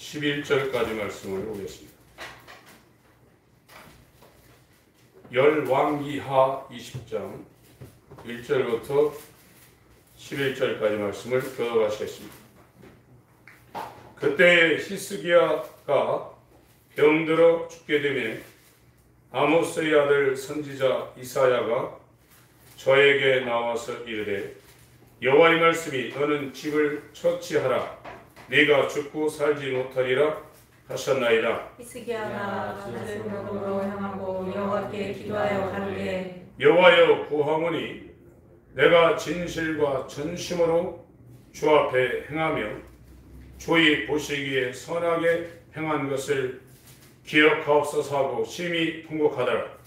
11절까지 말씀을 보겠습니다. 열왕기하 20장 1절부터 11절까지 말씀을 교독하시겠습니다. 그때 히스기야가 병들어 죽게 되매 아모스의 아들 선지자 이사야가 저에게 나와서 이르되 여호와의 말씀이 너는 집을 처치하라 네가 죽고 살지 못하리라 하셨나이다. 히스기야가 가드론으로 향하고 여호와께 기도하여 가로되 여호와여 구하오니 내가 진실과 전심으로 주 앞에 행하며 주의 보시기에 선하게 행한 것을 기억하옵소서 하고 심히 통곡하더라.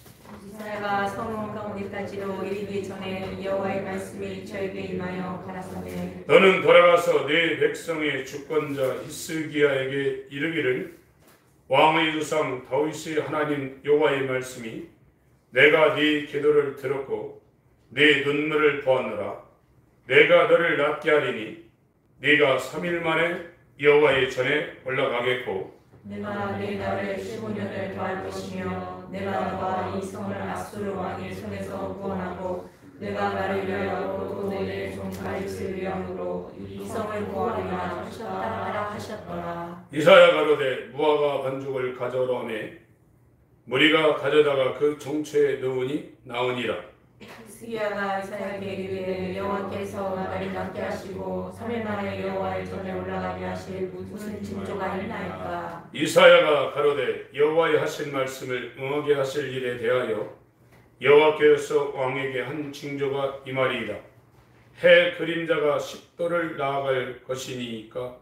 이사야가 성문 가운데까지로 이르기 전에 여호와의 말씀이 저에게 임하여 가라사대 너는 돌아가서 네 백성의 주권자 히스기야에게 이르기를 왕의 조상 다윗의 하나님 여호와의 말씀이 내가 네 기도를 들었고 네 눈물을 보았노라. 내가 너를 낫게 하리니 네가 3일 만에 여호와의 전에 올라가겠고 내가 내 날을 15년을 더할 것이며 내가 너와 이 성을 아수르 왕의 손에서 구원하고 내가 나를 위하여 또 내 종 다윗을 위함으로 이 성을 구하리라 하셨더라. 이사야 가로되 무화과 반죽을 가져오라 하매 무리가 가져다가 그 종초에 넣으니 나으니라. 히스기야가 이사야에게 이르되 여호와께서 나를 낫게 하시고 3일 만에 여호와의 전에 올라가게 하실 무슨 징조가 있나이까. 이사야가 가로되 여호와의 하신 말씀을 응하게 하실 일에 대하여 여호와께서 왕에게 한 징조가 이 말이이다. 해 그림자가 10도를 나아갈 것이니까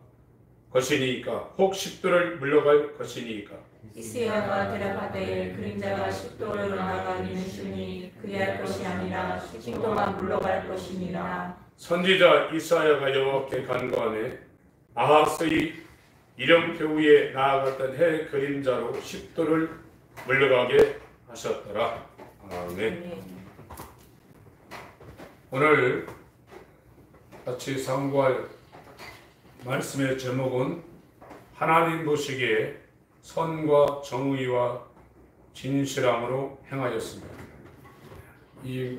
혹 10도를 물러갈 것이니까. 히스기야가 대답하되 그림자가 10도를 나아가기는 쉬우니 그리할 것이 아니라 10도가 물러갈 것이니라. 선지자 이사야가 여호와께 간구하매 아하스의 이름표 위에 나아갔던 해 그림자로 10도를 물러가게 하셨더라. 아멘. 오늘 같이 상고할 말씀의 제목은 하나님 보시기에 선과 정의와 진실함으로 행하였습니다. 이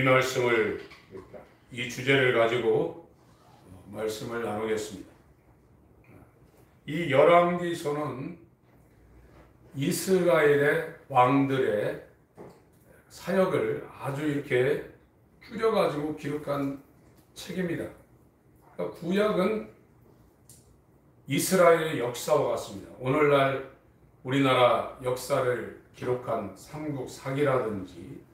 말씀을, 이 주제를 가지고 말씀을 나누겠습니다. 이 열왕기서는 이스라엘의 왕들의 사역을 아주 이렇게 줄여가지고 기록한 책입니다. 그러니까 구약은 이스라엘의 역사와 같습니다. 오늘날 우리나라 역사를 기록한 삼국사기라든지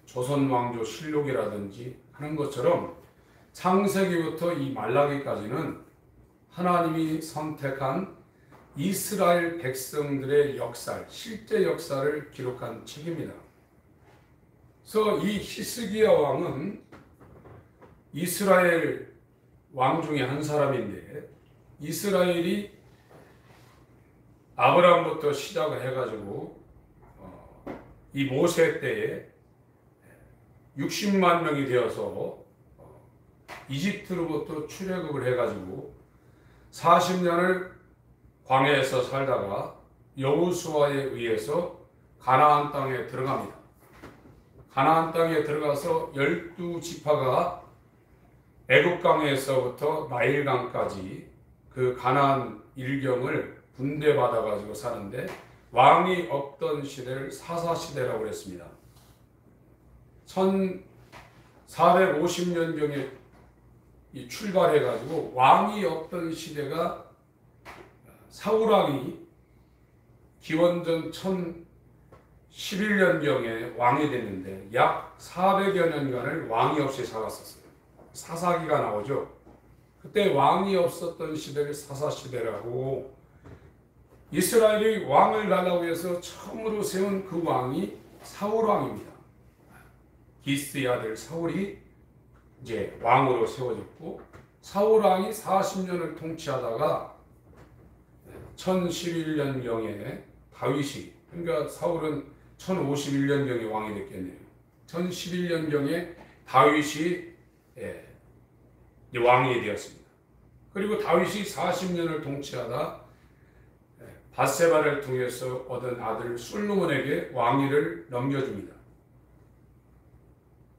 조선왕조 실록이라든지 하는 것처럼 창세기부터 이 말라기까지는 하나님이 선택한 이스라엘 백성들의 역사, 실제 역사를 기록한 책입니다. 그래서 이 히스기야 왕은 이스라엘 왕 중에 한 사람인데 이스라엘이 아브라함부터 시작을 해가지고 이 모세 때에 60만 명이 되어서 이집트로부터 출애굽을 해가지고 40년을 광야에서 살다가 여호수아에 의해서 가나안 땅에 들어갑니다. 가나안 땅에 들어가서 12지파가 애국강에서부터 나일강까지 그 가나안 일경을 분배받아 가지고 사는데 왕이 없던 시대를 사사시대라고 그랬습니다. 1450년경에 출발해 가지고 왕이 없던 시대가 사울왕이 기원전 1011년경에 왕이 됐는데 약 400여 년간을 왕이 없이 살았었어요. 사사기가 나오죠. 그때 왕이 없었던 시대를 사사시대라고, 이스라엘이 왕을 달라고 해서 처음으로 세운 그 왕이 사울왕입니다. 기스의 아들 사울이 이제 왕으로 세워졌고, 사울왕이 40년을 통치하다가 1011년경에 다윗이, 그러니까 사울은 1051년경에 왕이 됐겠네요. 1011년경에 다윗이 왕이 되었습니다. 그리고 다윗이 40년을 통치하다 밧세바를 통해서 얻은 아들 솔로몬에게 왕위를 넘겨줍니다.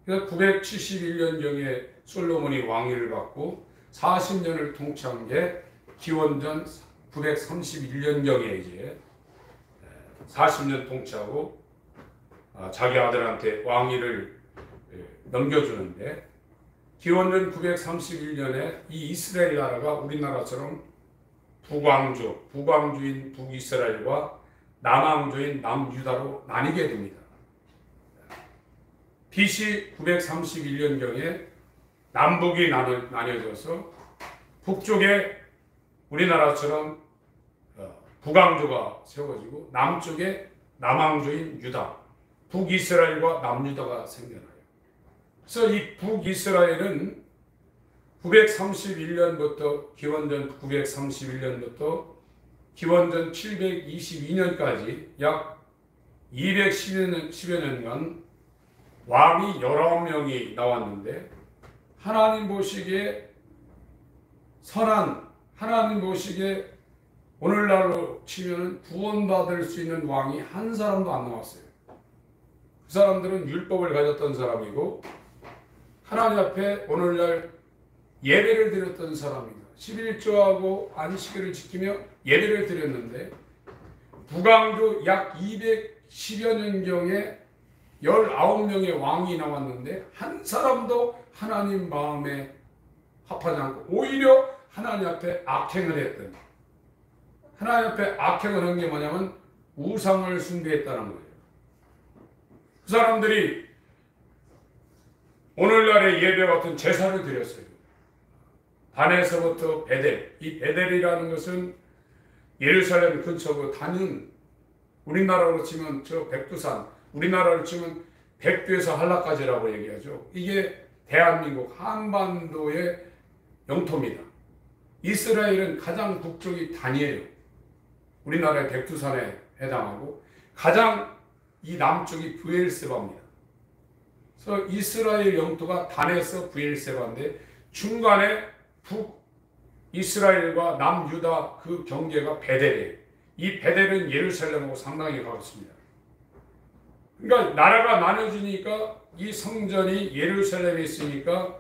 그래서 971년경에 솔로몬이 왕위를 받고 40년을 통치한 게 기원전 931년경에 이제 40년 통치하고 자기 아들한테 왕위를 넘겨주는데, 기원전 931년에 이 이스라엘 나라가 우리나라처럼 북왕주인 북이스라엘과 남왕조인 남유다로 나뉘게 됩니다. BC 931년경에 남북이 나뉘어져서 북쪽에 우리나라처럼 북왕조가 세워지고 남쪽에 남왕조인 유다, 북이스라엘과 남유다가 생겨나요. 그래서 이 북이스라엘은 931년부터 기원전 931년부터 기원전 722년까지 약 210여 년간 왕이 19명이 나왔는데, 하나님 보시기에 선한, 하나님 보시기에 오늘날로 치면 구원받을 수 있는 왕이 한 사람도 안 나왔어요. 그 사람들은 율법을 가졌던 사람이고 하나님 앞에 오늘날 예배를 드렸던 사람입니다. 11조하고 안식일을 지키며 예배를 드렸는데, 북왕조 약 210여 년경에 19명의 왕이 나왔는데 한 사람도 하나님 마음에 합하지 않고 오히려 하나님 앞에 악행을 했던, 하나님 앞에 악행을 한 게 뭐냐면 우상을 숭배했다는 거예요. 그 사람들이 오늘날의 예배 같은 제사를 드렸어요. 단에서부터 베델, 이 베델이라는 것은 예루살렘 근처고, 단은 우리나라로 치면 저 백두산, 우리나라로 치면 백두에서 한라까지라고 얘기하죠. 이게 대한민국 한반도의 영토입니다. 이스라엘은 가장 북쪽이 단이에요. 우리나라의 백두산에 해당하고 가장 이 남쪽이 브엘세바입니다. 그래서 이스라엘 영토가 단에서 브엘세바인데 중간에 북이스라엘과 남유다 그 경계가 베델이에요. 이 베델은 예루살렘하고 상당히 가깝습니다. 그러니까 나라가 나눠지니까 이 성전이 예루살렘에 있으니까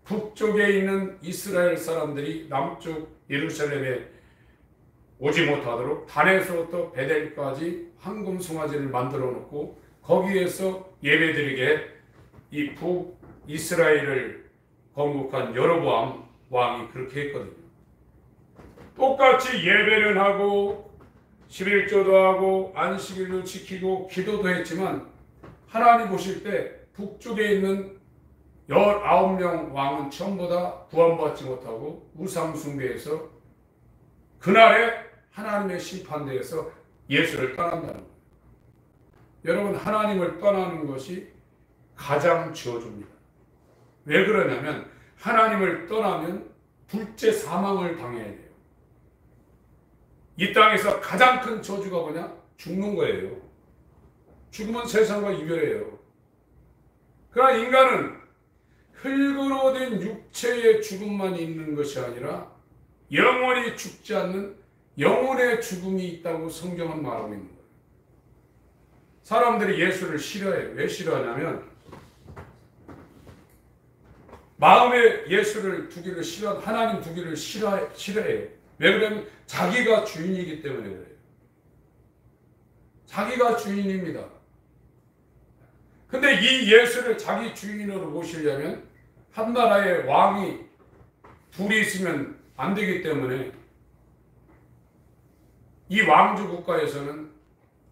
북쪽에 있는 이스라엘 사람들이 남쪽 예루살렘에 오지 못하도록 단에서부터 베델까지 황금 송아지를 만들어 놓고 거기에서 예배드리게 이 북이스라엘을 건국한 여로보암 왕이 그렇게 했거든요. 똑같이 예배를 하고 11조도 하고 안식일도 지키고 기도도 했지만 하나님 보실 때 북쪽에 있는 19명 왕은 전부 다 구원받지 못하고 우상숭배해서 그날에 하나님의 심판대에서 예수를 떠난다는 거예요. 여러분, 하나님을 떠나는 것이 가장 저주입니다. 왜 그러냐면 하나님을 떠나면 둘째 사망을 당해야 돼요. 이 땅에서 가장 큰 저주가 뭐냐? 죽는 거예요. 죽으면 세상과 이별해요. 그러나 인간은 흙으로 된 육체의 죽음만 있는 것이 아니라 영원히 죽지 않는 영혼의 죽음이 있다고 성경은 말하고 있는 거예요. 사람들이 예수를 싫어해요. 왜 싫어하냐면 마음에 예수를 두기를 싫어, 하나님 두기를 싫어해요. 왜 그러냐면 자기가 주인이기 때문에 그래요. 자기가 주인입니다. 근데 이 예수를 자기 주인으로 모시려면 한 나라의 왕이 둘이 있으면 안 되기 때문에 이 왕조 국가에서는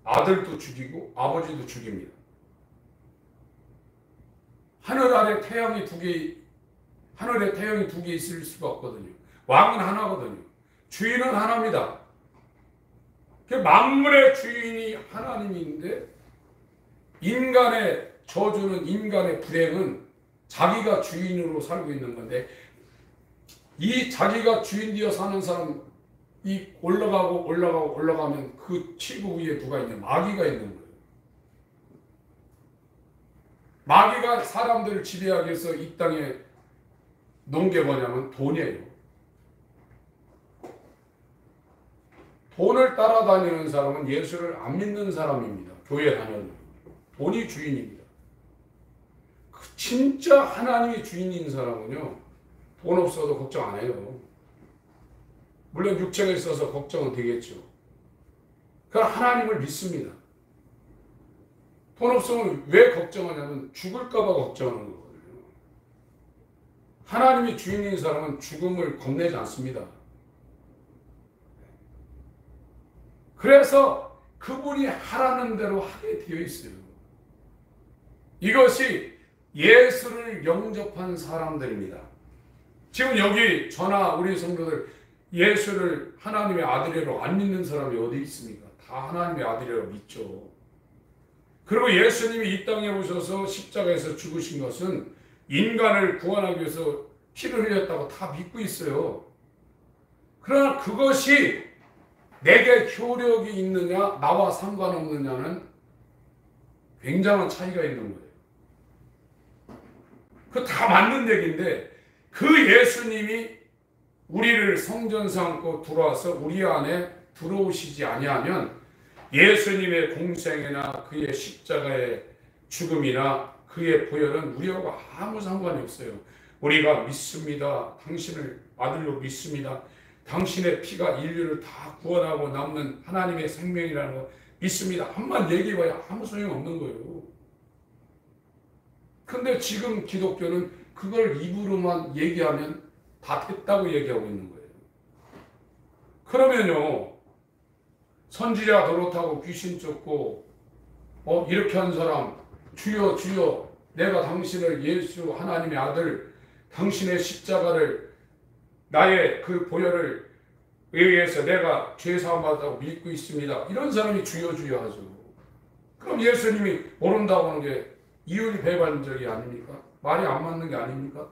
아들도 죽이고 아버지도 죽입니다. 하늘에 태양이 두 개 있을 수가 없거든요. 왕은 하나거든요. 주인은 하나입니다. 만물의 주인이 하나님인데 인간의 저주는, 인간의 불행은 자기가 주인으로 살고 있는 건데, 이 자기가 주인 되어 사는 사람, 이 올라가면 그 치부 위에 누가 있냐? 마귀가 있는 거예요. 마귀가 사람들을 지배하기 위해서 이 땅에 놓은 게 뭐냐면 돈이에요. 돈을 따라다니는 사람은 예수를 안 믿는 사람입니다. 교회 다녀도. 돈이 주인입니다. 진짜 하나님이 주인인 사람은요, 돈 없어도 걱정 안 해요. 물론 육체가 있어서 걱정은 되겠죠. 그러나 하나님을 믿습니다. 돈 없으면 왜 걱정하냐면 죽을까 봐 걱정하는 거거든요. 하나님이 주인인 사람은 죽음을 겁내지 않습니다. 그래서 그분이 하라는 대로 하게 되어 있어요. 이것이 예수를 영접한 사람들입니다. 지금 여기 저나 우리 성도들 예수를 하나님의 아들이라고 안 믿는 사람이 어디 있습니까? 다 하나님의 아들이라고 믿죠. 그리고 예수님이 이 땅에 오셔서 십자가에서 죽으신 것은 인간을 구원하기 위해서 피를 흘렸다고 다 믿고 있어요. 그러나 그것이 내게 효력이 있느냐 나와 상관없느냐는 굉장한 차이가 있는 거예요. 그 다 맞는 얘기인데 그 예수님이 우리를 성전 삼고 들어와서 우리 안에 들어오시지 아니하면 예수님의 공생이나 그의 십자가의 죽음이나 그의 보혈은 우리하고 아무 상관이 없어요. 우리가 믿습니다. 당신을 아들로 믿습니다. 당신의 피가 인류를 다 구원하고 남는 하나님의 생명이라는 거 믿습니다. 한번 얘기해봐야 아무 소용없는 거예요. 근데 지금 기독교는 그걸 입으로만 얘기하면 다 됐다고 얘기하고 있는 거예요. 그러면요, 선지자 노릇하고 귀신 쫓고 이렇게 한 사람 주여 주여 내가 당신을 예수 하나님의 아들 당신의 십자가를 나의 그 보혈을 의해서 내가 죄사함 받았다고 믿고 있습니다. 이런 사람이 주여 주여 하죠. 그럼 예수님이 모른다고 하는 게 이율배반적이 아닙니까? 말이 안 맞는 게 아닙니까?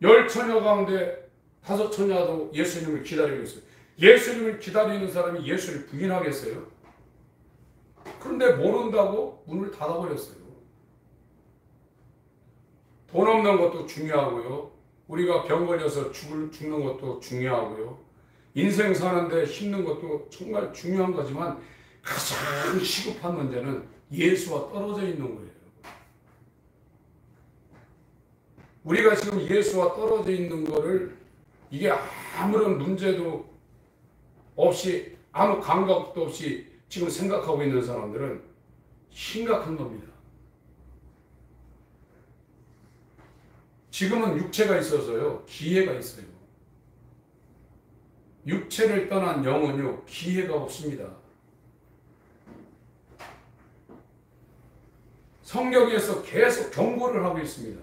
10처녀 가운데 5처녀도 예수님을 기다리고 있어요. 예수님을 기다리는 사람이 예수를 부인하겠어요? 그런데 모른다고 문을 닫아버렸어요. 돈 없는 것도 중요하고요. 우리가 병 걸려서 죽는 것도 중요하고요. 인생 사는데 힘든 것도 정말 중요한 거지만 가장 시급한 문제는 예수와 떨어져 있는 거예요. 우리가 지금 예수와 떨어져 있는 거를 이게 아무런 문제도 없이 아무 감각도 없이 지금 생각하고 있는 사람들은 심각한 겁니다. 지금은 육체가 있어서요, 기회가 있어요. 육체를 떠난 영은요, 기회가 없습니다. 성경에서 계속 경고를 하고 있습니다.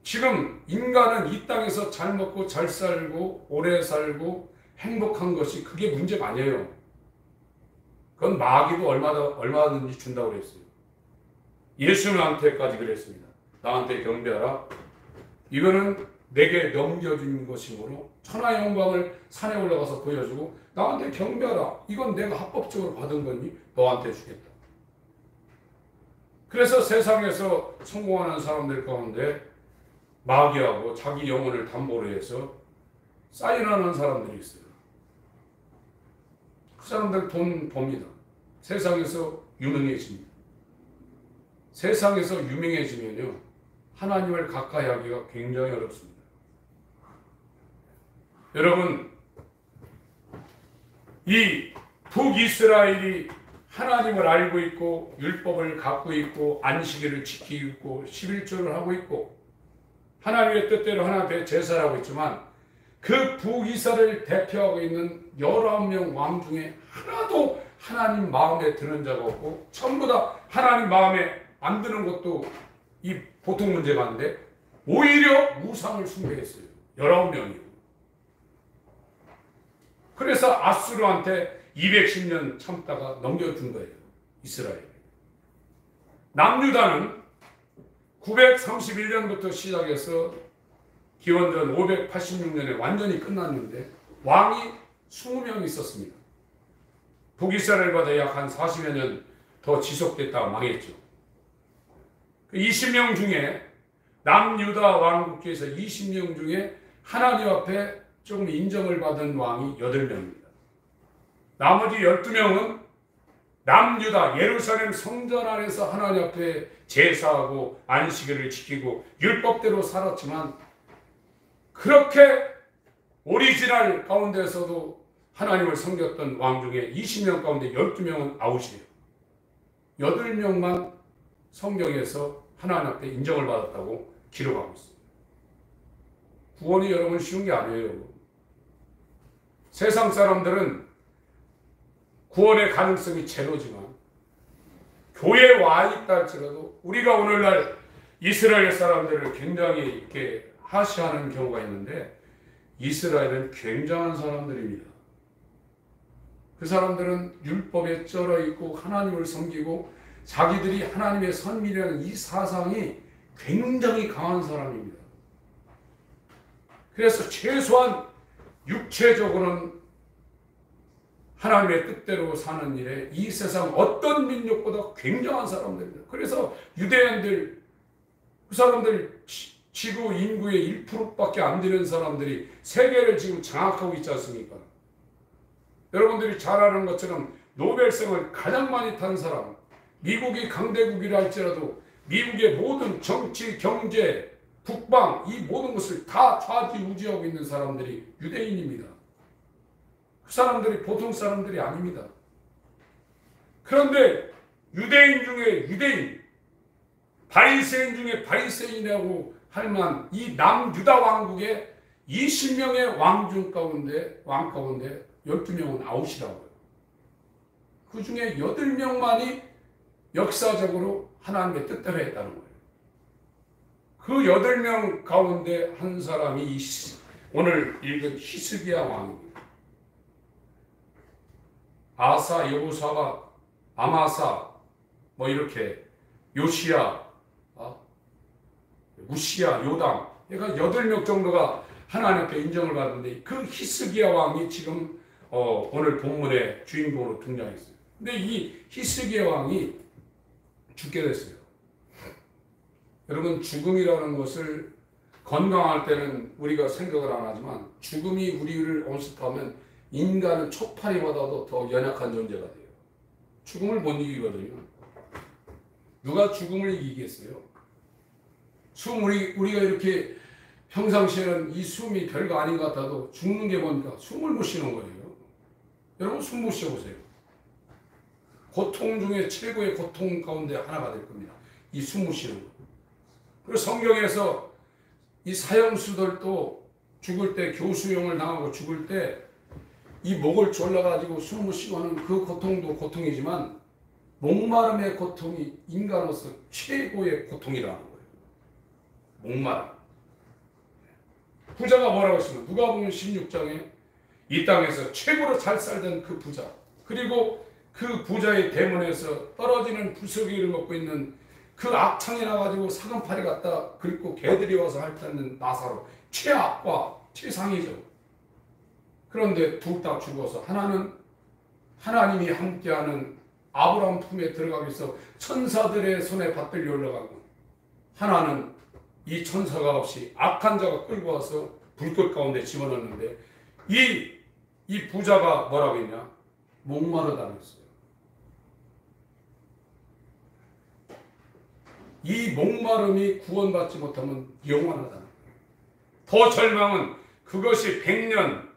지금 인간은 이 땅에서 잘 먹고 잘 살고 오래 살고 행복한 것이 그게 문제가 아니에요. 그건 마귀도 얼마든지 준다고 그랬어요. 예수님한테까지 그랬습니다. 나한테 경배하라. 이거는 내게 넘겨준 것이므로 천하 영광을 산에 올라가서 보여주고 나한테 경배하라. 이건 내가 합법적으로 받은 거니 너한테 주겠다. 그래서 세상에서 성공하는 사람들 가운데 마귀하고 자기 영혼을 담보로 해서 사인하는 사람들이 있어요. 그 사람들 돈 법니다. 세상에서 유명해집니다. 세상에서 유명해지면요, 하나님을 가까이 하기가 굉장히 어렵습니다. 여러분, 이 북이스라엘이 하나님을 알고 있고 율법을 갖고 있고 안식일을 지키고 있고 11조를 하고 있고 하나님의 뜻대로 하나님의 제사를 하고 있지만 그 북이스라엘을 대표하고 있는 19명 왕 중에 하나도 하나님 마음에 드는 자가 없고 전부 다 하나님 마음에 안 드는 것도 이 보통 문제가 아닌데 오히려 우상을 숭배했어요. 19명이요. 그래서 아수르한테 210년 참다가 넘겨준 거예요. 이스라엘. 남유다는 931년부터 시작해서 기원전 586년에 완전히 끝났는데 왕이 20명 있었습니다. 북이스라엘보다 약 한 40여 년 더 지속됐다가 망했죠. 20명 중에 남유다 왕국에서 20명 중에 하나님 앞에 조금 인정을 받은 왕이 8명입니다. 나머지 12명은 남유다 예루살렘 성전 안에서 하나님 앞에 제사하고 안식일을 지키고 율법대로 살았지만, 그렇게 오리지널 가운데서도 하나님을 섬겼던 왕 중에 20명 가운데 12명은 아웃이에요. 8명만 성경에서 하나님 앞에 인정을 받았다고 기록하고 있습니다. 구원이 여러분 쉬운 게 아니에요. 세상 사람들은 구원의 가능성이 제로지만, 교회에 와 있다 할지라도 우리가 오늘날 이스라엘 사람들을 굉장히 이렇게 하시하는 경우가 있는데, 이스라엘은 굉장한 사람들입니다. 그 사람들은 율법에 쩔어 있고 하나님을 섬기고 자기들이 하나님의 선민이라는 이 사상이 굉장히 강한 사람입니다. 그래서 최소한 육체적으로는 하나님의 뜻대로 사는 일에 이 세상 어떤 민족보다 굉장한 사람들입니다. 그래서 유대인들, 그 사람들 지구 인구의 1%밖에 안 되는 사람들이 세계를 지금 장악하고 있지 않습니까? 여러분들이 잘 아는 것처럼 노벨상을 가장 많이 탄 사람, 미국이 강대국이라 할지라도 미국의 모든 정치, 경제, 국방, 이 모든 것을 다 좌지우지하고 있는 사람들이 유대인입니다. 그 사람들이 보통 사람들이 아닙니다. 그런데 유대인 중에 유대인, 바리새인 중에 바리새인이라고 할 만한 이 남유다 왕국의 20명의 왕 가운데 12명은 아웃이라고요. 그 중에 8명만이 역사적으로 하나님의 뜻대로 했다는 거예요. 그 8명 가운데 한 사람이 오늘 읽은 히스기야 왕입니다. 아사, 여호사밧, 아마사, 이렇게 요시야, 우시야, 요담, 그러니까 8명 정도가 하나님 앞에 인정을 받는데, 그 히스기야 왕이 지금 오늘 본문의 주인공으로 등장했어요. 근데 이 히스기야 왕이 죽게 됐어요. 여러분, 죽음이라는 것을 건강할 때는 우리가 생각을 안 하지만, 죽음이 우리를 엄습하면 인간은 초파리 받아도 더 연약한 존재가 돼요. 죽음을 못 이기거든요. 누가 죽음을 이기겠어요? 우리가 이렇게 평상시에는 이 숨이 별거 아닌 것 같아도 죽는 게 뭔가 숨을 못 쉬는 거예요. 여러분, 숨 못 쉬어보세요. 고통 중에 최고의 고통 가운데 하나가 될 겁니다. 이 숨 못 쉬는 거. 그리고 성경에서 이 사형수들도 죽을 때, 교수형을 당하고 죽을 때 이 목을 졸라가지고 숨 못 쉬고 하는 그 고통도 고통이지만, 목마름의 고통이 인간으로서 최고의 고통이라는 거예요. 목마름. 부자가 뭐라고 했습니까? 누가복음 16장에 이 땅에서 최고로 잘 살던 그 부자, 그리고 그 부자의 대문에서 떨어지는 부스러기를 먹고 있는 그 악창이 나가지고 사슴팔이 갖다 긁고 개들이 와서 핥는 나사로, 최악과 최상이죠. 그런데 둘 다 죽어서, 하나는 하나님이 함께하는 아브라함 품에 들어가기 위해서 천사들의 손에 받들려 올라가고, 하나는 이 천사가 없이 악한 자가 끌고 와서 불꽃 가운데 집어넣는데, 이 부자가 뭐라고 했냐? 목마르다고 했어요. 이 목마름이 구원받지 못하면 영원하다는 거예요. 더 절망은 그것이 100년,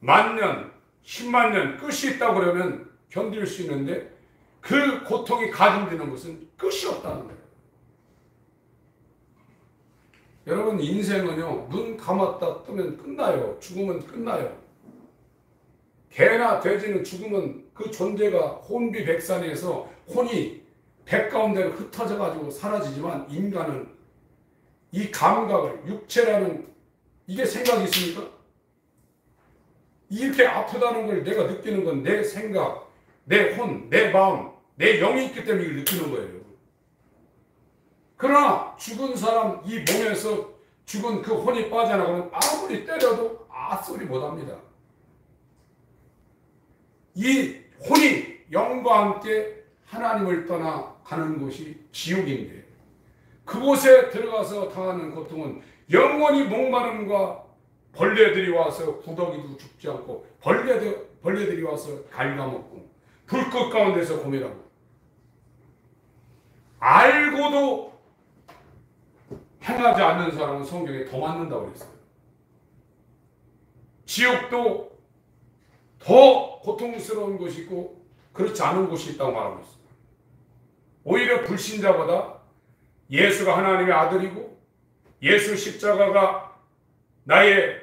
10,000년, 100,000년 끝이 있다고 그러면 견딜 수 있는데, 그 고통이 가중되는 것은 끝이 없다는 거예요. 여러분, 인생은요, 눈 감았다 뜨면 끝나요. 죽으면 끝나요. 개나 돼지는 죽으면 그 존재가 혼비백산에서 혼이 백 가운데로 흩어져 가지고 사라지지만, 인간은 이 감각을, 육체라는 이게 생각이 있습니까? 이렇게 아프다는 걸 내가 느끼는 건 내 생각, 내 혼, 내 마음, 내 영이 있기 때문에 이걸 느끼는 거예요. 그러나 죽은 사람 이 몸에서 죽은 그 혼이 빠져나가면 아무리 때려도 소리 못합니다. 이 혼이 영과 함께 하나님을 떠나 가는 곳이 지옥인데, 그곳에 들어가서 당하는 고통은 영원히 목마름과 벌레들이 와서 구더기도 죽지 않고 벌레들이 와서 갉아먹고 불꽃 가운데서 고민하고 알고도 행하지 않는 사람은 성경에 더 맞는다고 그랬어요. 지옥도 더 고통스러운 곳이 있고 그렇지 않은 곳이 있다고 말하고 있어요. 오히려 불신자보다 예수가 하나님의 아들이고 예수 십자가가 나의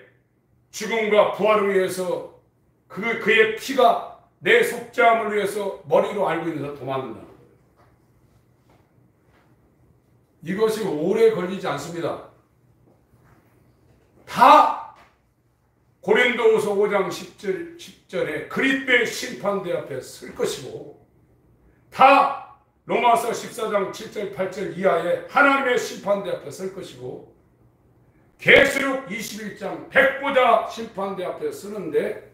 죽음과 부활을 위해서 그의 피가 내 속죄함을 위해서 머리로 알고 있는 사람 더 많는다는 거예요. 이것이 오래 걸리지 않습니다. 다 고린도후서 5장 10절에 그리스도의 심판대 앞에 설 것이고 다 로마서 14장 7절 8절 이하에 하나님의 심판대 앞에 설 것이고 계시록 21장 백보자 심판대 앞에 서는데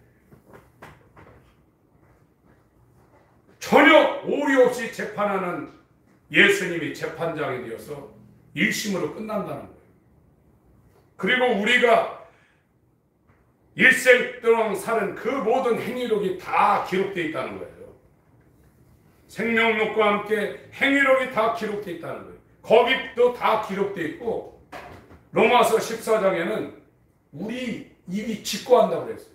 전혀 오류 없이 재판하는 예수님이 재판장이 되어서 1심으로 끝난다는 거예요. 그리고 우리가 일생 동안 사는 그 모든 행위록이 다 기록되어 있다는 거예요. 생명록과 함께 행위록이 다 기록되어 있다는 거예요. 거기도 다 기록되어 있고 로마서 14장에는 우리 입이 직고한다고 그랬어요.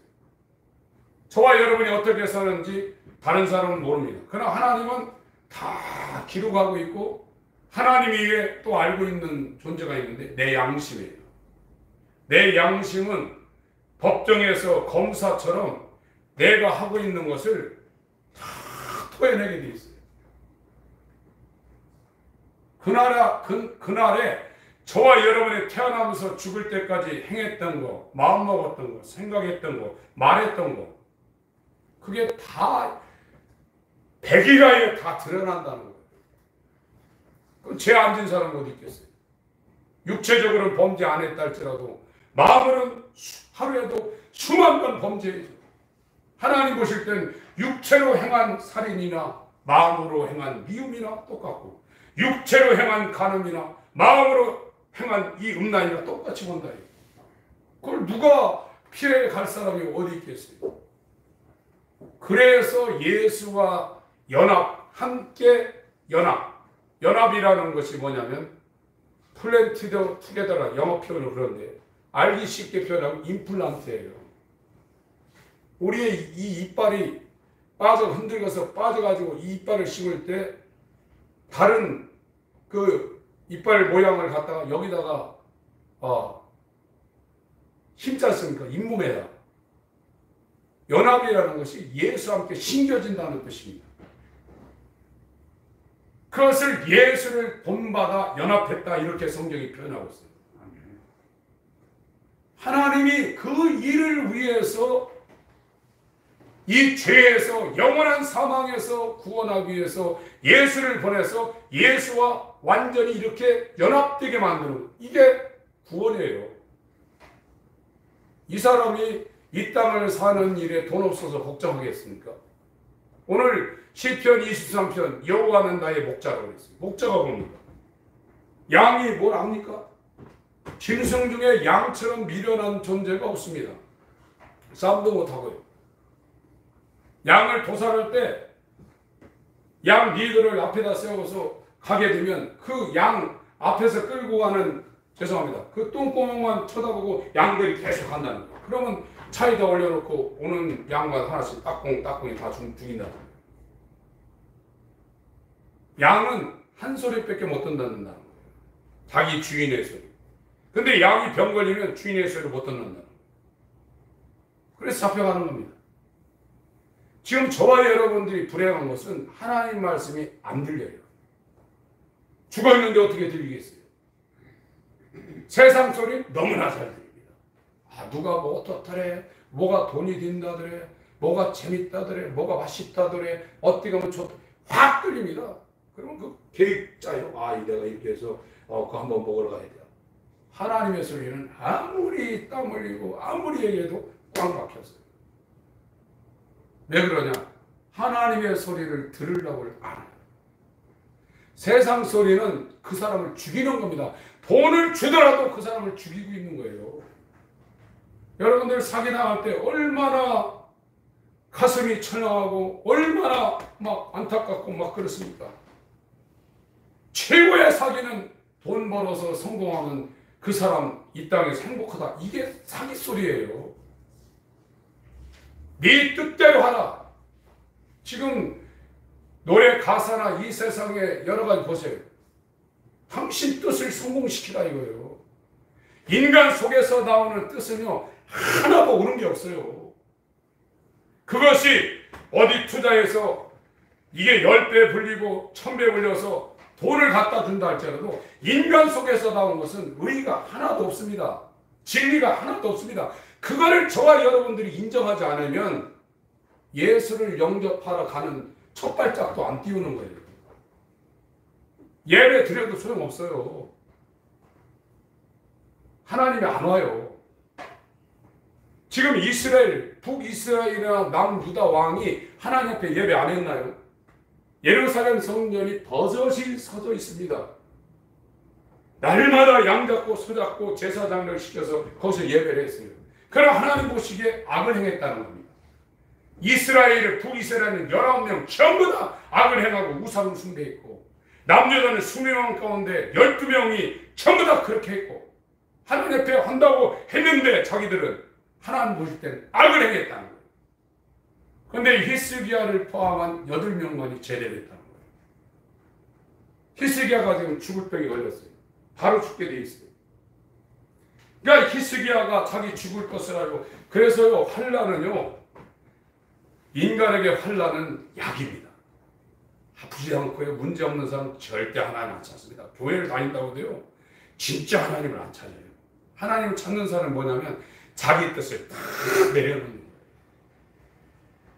저와 여러분이 어떻게 사는지 다른 사람은 모릅니다. 그러나 하나님은 다 기록하고 있고 하나님 위에 또 알고 있는 존재가 있는데 내 양심이에요. 내 양심은 법정에서 검사처럼 내가 하고 있는 것을 다 토해내게 돼 있어요. 그날에 저와 여러분이 태어나면서 죽을 때까지 행했던 거, 마음먹었던 거, 생각했던 거, 말했던 거 그게 다 백일하에 다 드러난다는 거예요. 그럼 죄 안 진 사람 어디 있겠어요? 육체적으로는 범죄 안 했다 할지라도 마음으로는 하루에도 수만 번 범죄해요. 하나님 보실 땐 육체로 행한 살인이나 마음으로 행한 미움이나 똑같고 육체로 행한 간음이나 마음으로 행한 이 음란이나 똑같이 본다. 그걸 누가 피해 갈 사람이 어디 있겠어요? 그래서 예수와 함께 연합이라는 것이 뭐냐면 플랜티드 투게더라 영어 표현을 그런데 알기 쉽게 표현하면 임플란트예요. 우리의 이 이빨이 흔들려서 빠져가지고 이 이빨을 씹을 때 다른 그 이빨 모양을 갖다가 여기다가 심지 않습니까? 잇몸에다. 연합이라는 것이 예수와 함께 심겨진다는 뜻입니다. 그것을 예수를 본받아 연합했다 이렇게 성경이 표현하고 있어요. 하나님이 그 일을 위해서 이 죄에서 영원한 사망에서 구원하기 위해서 예수를 보내서 예수와 완전히 이렇게 연합되게 만드는 이게 구원이에요. 이 사람이 이 땅을 사는 일에 돈 없어서 걱정하겠습니까? 오늘 시편 23편 여호와는 나의 목자라고 그랬어요. 목자가 뭡니까? 양이 뭘 압니까? 짐승 중에 양처럼 미련한 존재가 없습니다. 싸움도 못하고요. 양을 도살할 때 양 리더를 앞에다 세워서 가게 되면 그 양 앞에서 끌고 가는 그 똥구멍만 쳐다보고 양들이 계속 간다는 거예요. 그러면 차에다 올려놓고 오는 양마다 하나씩 따꿍따꿍이 다 죽인다는 거예요. 양은 한 소리밖에 못 듣는다는 거예요. 자기 주인의 소리. 근데 양이 병 걸리면 주인의 소리를 못 듣는다는 거예요. 그래서 잡혀가는 겁니다. 지금 저와 여러분들이 불행한 것은 하나님 말씀이 안 들려요. 죽어있는데 어떻게 들리겠어요? 세상 소리 너무나 잘 들립니다. 누가 뭐 어떻더래, 뭐가 돈이 된다더래, 뭐가 재밌다더래, 뭐가 맛있다더래, 어떻게 하면 확 들립니다. 그러면 그 계획 짜요. 내가 이렇게 해서 그거 한번 먹으러 가야 돼요. 하나님의 소리는 아무리 땀 흘리고 아무리 얘기해도 꽉 막혔어요. 왜 그러냐? 하나님의 소리를 들으려고 안 해요. 세상 소리는 그 사람을 죽이는 겁니다. 돈을 주더라도 그 사람을 죽이고 있는 거예요. 여러분들 사기 당할 때 얼마나 가슴이 철렁하고 얼마나 막 안타깝고 막 그렇습니까? 최고의 사기는 돈 벌어서 성공하면 그 사람 이 땅에서 행복하다. 이게 사기 소리예요. 네 뜻대로 하라. 지금 노래 가사나 이 세상에 여러 가지 보세요. 당신 뜻을 성공시키라 이거예요. 인간 속에서 나오는 뜻은요 하나도 옳은 게 없어요. 그것이 어디 투자해서 이게 10배 불리고 1000배 불려서 돈을 갖다 준다 할지라도 인간 속에서 나온 것은 의의가 하나도 없습니다. 진리가 하나도 없습니다. 그거를 저와 여러분들이 인정하지 않으면 예수를 영접하러 가는 첫 발짝도 안 띄우는 거예요. 예배 드려도 소용없어요. 하나님이 안 와요. 지금 이스라엘, 북이스라엘이나 남유다 왕이 하나님 앞에 예배 안 했나요? 예루살렘 성전이 버젓이 서져 있습니다. 날마다 양잡고 소잡고 제사장을 시켜서 거기서 예배를 했어요. 그러나 하나님 보시기에 악을 행했다는 겁니다. 이스라엘, 북이스라엘은 19명 전부 다 악을 행하고 우상을 숭배했고 남유다는 20명 가운데 12명이 전부 다 그렇게 했고 하나님 앞에 한다고 했는데 자기들은 하나님 보실 때는 악을 행했다는 거예요. 그런데 히스기야를 포함한 8명만이 제대로 했다는 거예요. 히스기야가 지금 죽을 병에 걸렸어요. 바로 죽게 돼 있어요. 그러니까 히스기야가 자기 죽을 것을 알고 그래서요 환난은요 인간에게 환난은 약입니다. 아프지 않고요 문제 없는 사람 절대 하나님 안 찾습니다. 교회를 다닌다고 해도요 진짜 하나님을 안 찾아요. 하나님을 찾는 사람은 뭐냐면 자기 뜻을 다 내려놓는 거예요.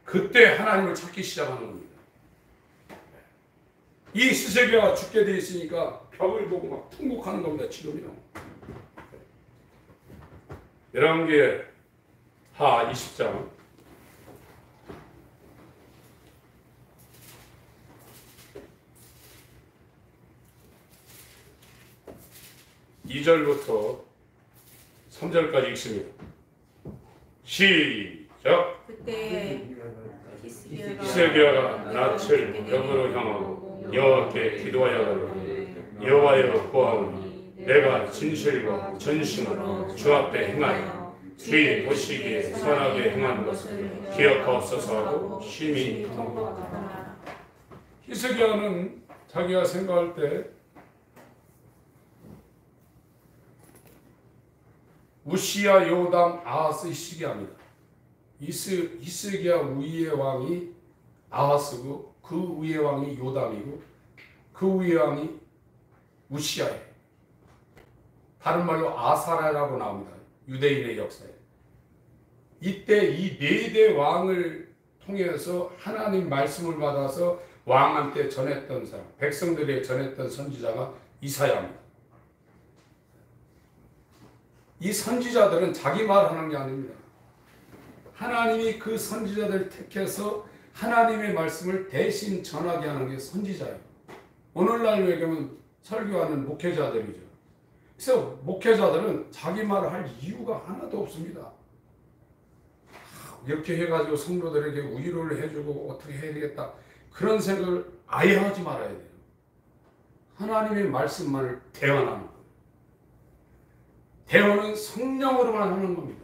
그때 하나님을 찾기 시작하는 겁니다. 이 히스기야가 죽게 돼 있으니까 벽을 보고 막 통곡하는 겁니다. 지금이요. 열왕기하 20장 2절부터 3절까지 읽습니다. 시작. 그때 히스기야가 낯을 벽으로 향하고 여호와께 기도하여가로되 여호와여 구하오니 내가 진실과 전심으로 주 앞에 행하여 주의 보시기에 선하게 행한 것을 기억하옵소서 하고 심히 통곡하더라. 히스기야는 자기가 생각할 때 우시야, 요담, 아하스, 히스기야입니다. 히스기야 위의 왕이 아하스고 그 위의 왕이 요담이고 그 위의 왕이 우시야예요. 다른 말로 아사랴라고 나옵니다. 유대인의 역사에. 이때 이 4대 왕을 통해서 하나님 말씀을 받아서 왕한테 전했던 사람, 백성들에게 전했던 선지자가 이사야입니다. 이 선지자들은 자기 말하는 게 아닙니다. 하나님이 그 선지자들을 택해서 하나님의 말씀을 대신 전하게 하는 게 선지자예요. 오늘날 얘기하면 설교하는 목회자들이죠. 그래서 목회자들은 자기 말을 할 이유가 하나도 없습니다. 이렇게 해가지고 성도들에게 위로를 해주고 어떻게 해야 되겠다 그런 생각을 아예 하지 말아야 돼요. 하나님의 말씀만을 대언하는 거예요. 대언은 성령으로만 하는 겁니다.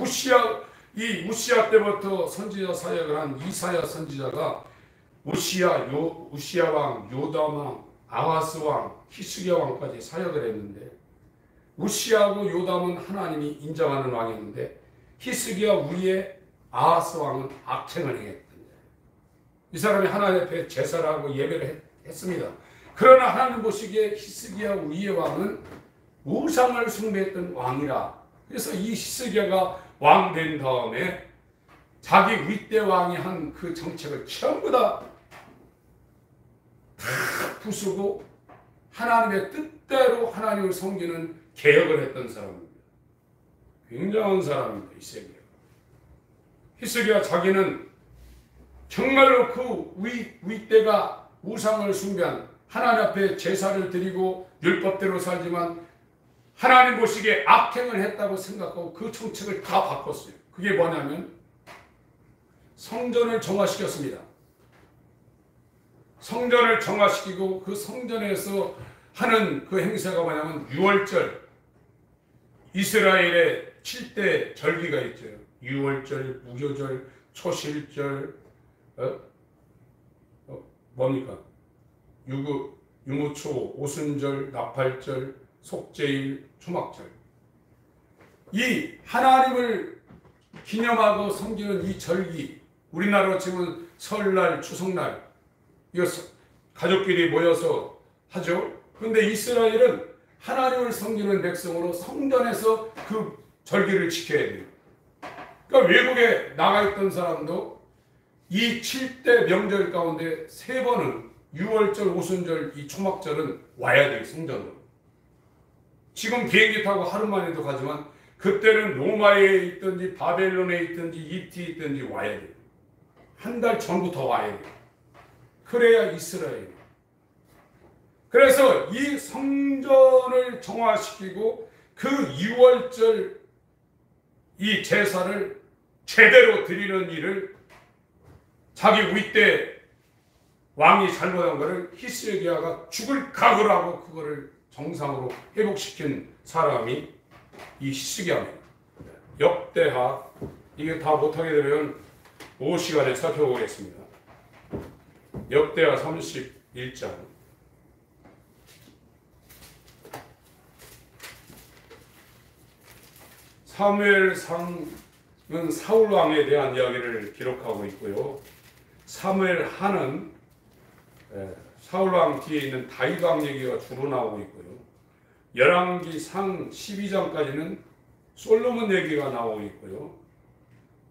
우시야 때부터 선지자 사역을 한 이사야 선지자가 우시야 왕, 요담 왕, 아하스 왕, 히스기야 왕까지 사역을 했는데 우시야하고 요담은 하나님이 인정하는 왕이었는데 히스기야 위에 아하스 왕은 악행을 행했던 거예요. 이 사람이 하나님 앞에 제사를 하고 예배를 했습니다. 그러나 하나님 보시기에 히스기야 위의 왕은 우상을 숭배했던 왕이라. 그래서 이 히스기야가 왕 된 다음에 자기 윗대 왕이 한 그 정책을 전부 다 부수고 하나님의 뜻대로 하나님을 섬기는 개혁을 했던 사람입니다. 굉장한 사람입니다. 히스기야 자기는 정말로 그 윗대가 우상을 숭배한 하나님 앞에 제사를 드리고 율법대로 살지만 하나님 보시기에 악행을 했다고 생각하고 그 정책을 다 바꿨어요. 그게 뭐냐면 성전을 정화시켰습니다. 성전을 정화시키고 그 성전에서 하는 그 행사가 뭐냐면 유월절, 이스라엘의 7대 절기가 있죠. 유월절, 무교절, 초실절, 뭡니까? 유무초, 오순절, 나팔절, 속죄일, 초막절. 이 하나님을 기념하고 섬기는 이 절기, 우리나라로 치면 설날, 추석날, 이거 가족끼리 모여서 하죠. 그런데 이스라엘은 하나님을 섬기는 백성으로 성전에서 그 절기를 지켜야 돼요. 그러니까 외국에 나가 있던 사람도 이 7대 명절 가운데 3번은 유월절, 오순절, 이 초막절은 와야 돼요. 성전으로. 지금 비행기 타고 하루 만에도 가지만 그때는 로마에 있든지 바벨론에 있든지 이티에 있든지 와야 돼요. 한 달 전부터 와야 돼요. 그래야 이스라엘. 그래서 이 성전을 정화시키고 그 유월절 이 제사를 제대로 드리는 일을 자기 우리 때 왕이 잘못한 것을 히스기야가 죽을 각오를 하고 그거를 정상으로 회복시킨 사람이 이 히스기야입니다. 역대하, 이게 다 못하게 되면 5시간에 살펴보겠습니다. 역대하 31장. 사무엘상은 사울 왕에 대한 이야기를 기록하고 있고요. 사무엘하는 사울 왕 뒤에 있는 다윗 왕 얘기가 주로 나오고 있고요. 열왕기상 12장까지는 솔로몬 얘기가 나오고 있고요.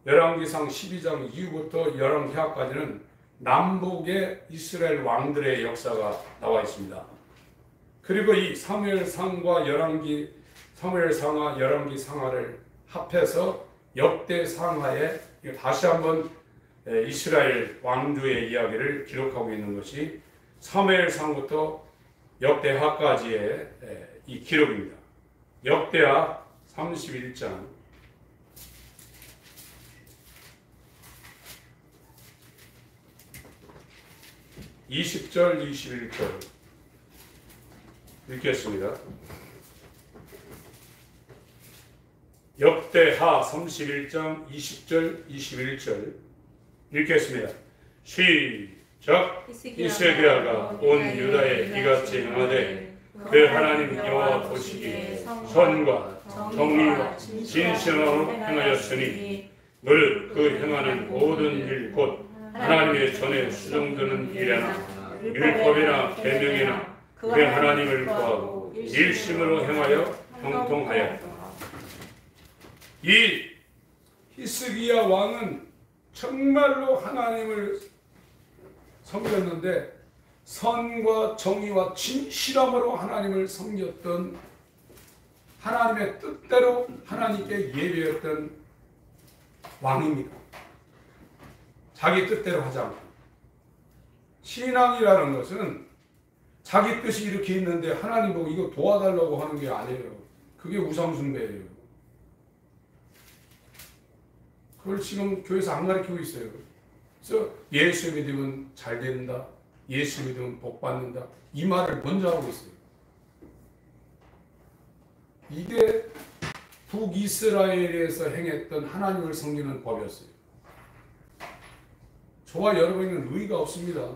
열왕기상 12장 이후부터 열왕기하까지는 남북의 이스라엘 왕들의 역사가 나와 있습니다. 그리고 이 사무엘상과 사무엘상하, 열왕기상하를 합해서 역대상하에 다시 한번 이스라엘 왕조의 이야기를 기록하고 있는 것이 사무엘상부터 역대하까지의 이 기록입니다. 역대하 31장 20절 21절 읽겠습니다. 역대하 31장 20절 21절 읽겠습니다. 시작. 히스기야가 온 유다에 이같이 행하되 그 하나님 여호와 보시기에 선과 정의와 진실함으로 행하였으니 무릇 그 행하는 모든 일 곧 하나님의 전에 수정되는 일이나 율법이나 계명이나 그 하나님을 구하고 일심으로 행하여 형통하였다. 이 히스기야 왕은 정말로 하나님을 섬겼는데 선과 정의와 진실함으로 하나님을 섬겼던, 하나님의 뜻대로 하나님께 예배했던 왕입니다. 자기 뜻대로 하지 않고. 신앙이라는 것은 자기 뜻이 이렇게 있는데 하나님 보고 이거 도와달라고 하는 게 아니에요. 그게 우상숭배예요. 그걸 지금 교회에서 안 가르치고 있어요. 그래서 예수 믿으면 잘 된다, 예수 믿으면 복 받는다, 이 말을 먼저 하고 있어요. 이게 북이스라엘에서 행했던 하나님을 섬기는 법이었어요. 저와 여러분은 의의가 없습니다.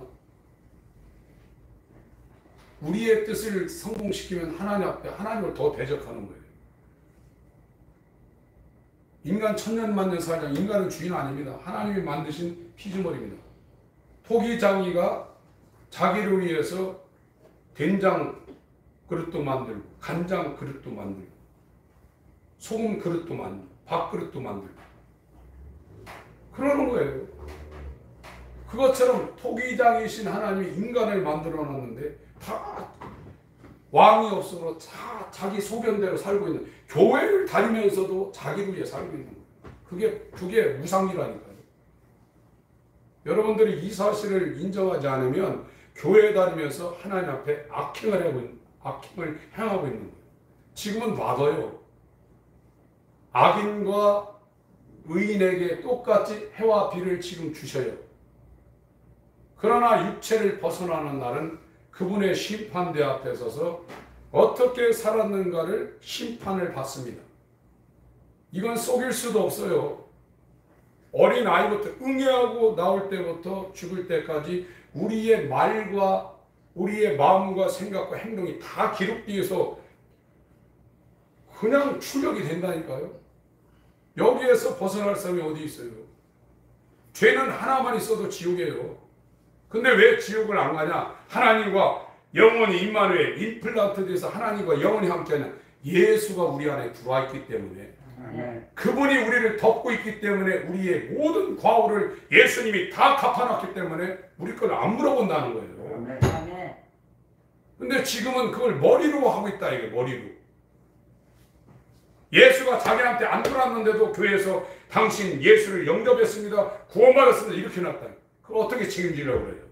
우리의 뜻을 성공시키면 하나님 앞에 하나님을 더 대적하는 거예요. 인간 천년만년 살자. 인간은 주인 아닙니다. 하나님이 만드신 피조물입니다. 토기장이가 자기를 위해서 된장 그릇도 만들고 간장 그릇도 만들고 소금 그릇도 만들고 밥그릇도 만들고 그러는 거예요. 그것처럼 토기장이신 하나님이 인간을 만들어 놨는데 다 왕이 없어서 자기 소견대로 살고 있는, 교회를 다니면서도 자기를 위해 살고 있는 거예요. 그게 우상이라니까요. 여러분들이 이 사실을 인정하지 않으면 교회 다니면서 하나님 앞에 악행을 행하고 있는 거예요. 지금은 봐도요. 악인과 의인에게 똑같이 해와 비를 지금 주셔요. 그러나 육체를 벗어나는 날은 그분의 심판대 앞에 서서 어떻게 살았는가를 심판을 받습니다. 이건 속일 수도 없어요. 어린 아이부터 응애하고 나올 때부터 죽을 때까지 우리의 말과 우리의 마음과 생각과 행동이 다 기록되어서 그냥 출력이 된다니까요. 여기에서 벗어날 사람이 어디 있어요? 죄는 하나만 있어도 지옥이에요. 근데 왜 지옥을 안 가냐? 하나님과 영원히 임마누엘 임플란트 돼서 하나님과 영원히 함께하는 예수가 우리 안에 들어와 있기 때문에, 그분이 우리를 덮고 있기 때문에 우리의 모든 과오를 예수님이 다 갚아놨기 때문에 우리 걸 안 물어본다는 거예요. 근데 지금은 그걸 머리로 하고 있다, 이게 머리로. 예수가 자기한테 안 돌았는데도 교회에서 당신 예수를 영접했습니다, 구원받았습니다 이렇게 놨다. 그걸 어떻게 책임지려고 그래요?